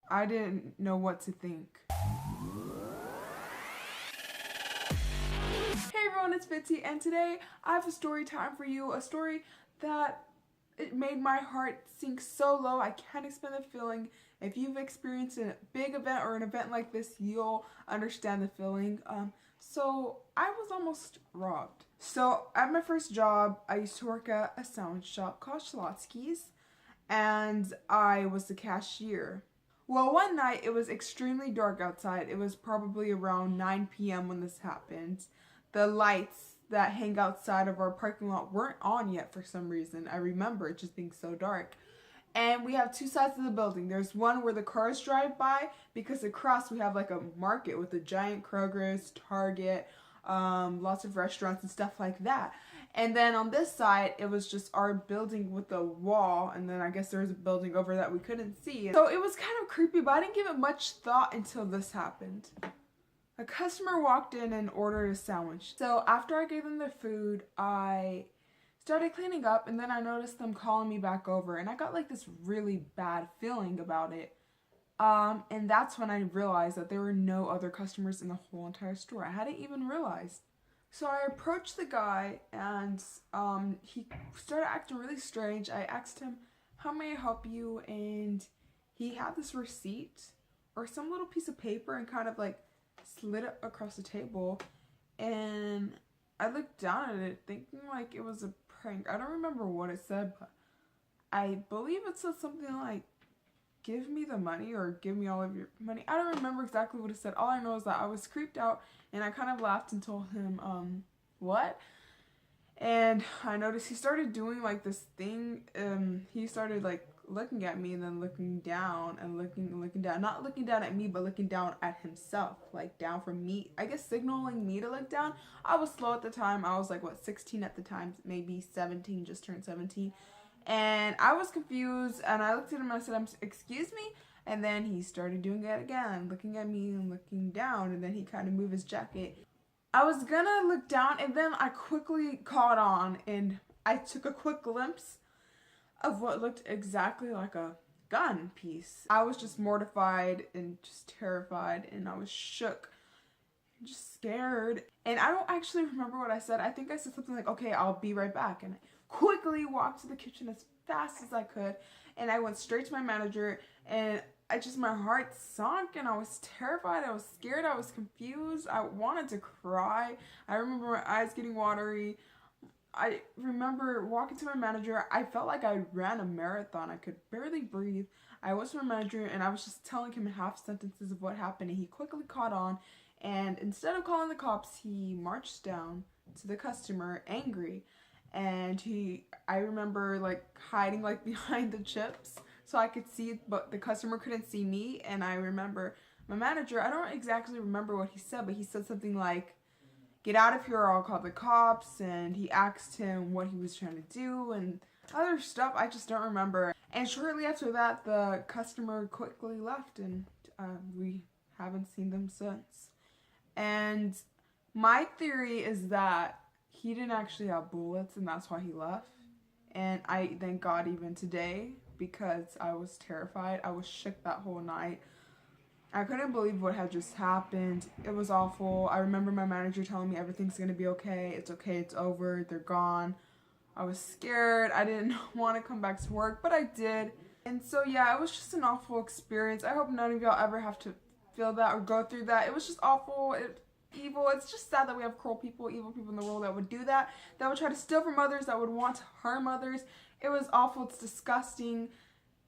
I didn't know what to think. Hey everyone, it's Vidsea, and today I have a story time for you. A story that it made my heart sink so low I can't explain the feeling. If you've experienced a big event or an event like this, you'll understand the feeling. So I was almost robbed. So at my first job, I used to work at a sandwich shop called Schlotsky's, and I was the cashier. Well, one night it was extremely dark outside. It was probably around 9 p.m. when this happened. The lights that hang outside of our parking lot weren't on yet for some reason. I remember it just being so dark. And we have two sides of the building. There's one where the cars drive by, because across we have like a market with a giant Kroger's, Target, lots of restaurants and stuff like that. And then on this side, it was just our building with a wall, and then I guess there was a building over that we couldn't see. So it was kind of creepy, but I didn't give it much thought until this happened. A customer walked in and ordered a sandwich. So after I gave them their food, I started cleaning up, and then I noticed them calling me back over, and I got like this really bad feeling about it. And that's when I realized that there were no other customers in the whole entire store. I hadn't even realized. So I approached the guy, and he started acting really strange. I asked him, "How may I help you?" And he had this receipt or some little piece of paper and kind of like slid it across the table. And I looked down at it thinking like it was a prank. I don't remember what it said, but I believe it said something like, "Give me the money," or "Give me all of your money." I don't remember exactly what it said. All I know is that I was creeped out, and I kind of laughed and told him, what? And I noticed he started doing like this thing. He started like looking at me and then looking down and looking down. Not looking down at me, but looking down at himself, like down from me. I guess signaling me to look down. I was slow at the time. I was like, what, 16 at the time, maybe 17, just turned 17. And I was confused, and I looked at him and I said, "Excuse me?" And then he started doing it again, looking at me and looking down, and then he kind of moved his jacket. I was gonna look down, and then I quickly caught on, and I took a quick glimpse of what looked exactly like a gun piece. I was just mortified and just terrified, and I was shook, just scared. And I don't actually remember what I said. I think I said something like, "Okay, I'll be right back." And I quickly walked to the kitchen as fast as I could, and I went straight to my manager, and my heart sunk, and I was terrified, I was scared, I was confused, I wanted to cry. I remember my eyes getting watery. I remember walking to my manager. I felt like I ran a marathon. I could barely breathe. I was to my manager, and I was just telling him in half sentences of what happened, and he quickly caught on, and instead of calling the cops, he marched down to the customer angry. And I remember like hiding like behind the chips so I could see, but the customer couldn't see me. And I remember my manager, I don't exactly remember what he said, but he said something like, "Get out of here or I'll call the cops." And he asked him what he was trying to do and other stuff I just don't remember. And shortly after that, the customer quickly left, and we haven't seen them since. And my theory is that he didn't actually have bullets, and that's why he left. And I thank God even today, because I was terrified. I was shook that whole night. I couldn't believe what had just happened. It was awful. I remember my manager telling me everything's gonna be okay. It's okay, it's over, they're gone. I was scared. I didn't want to come back to work, but I did. And so yeah, it was just an awful experience. I hope none of y'all ever have to feel that or go through that. It was just awful. Evil. It's just sad that we have cruel people, evil people in the world that would do that, that would try to steal from others, that would want to harm others. It was awful. It's disgusting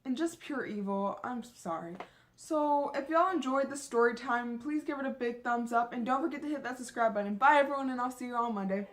and just pure evil. I'm sorry. So if y'all enjoyed the story time, please give it a big thumbs up, and don't forget to hit that subscribe button. Bye everyone, and I'll see you on Monday.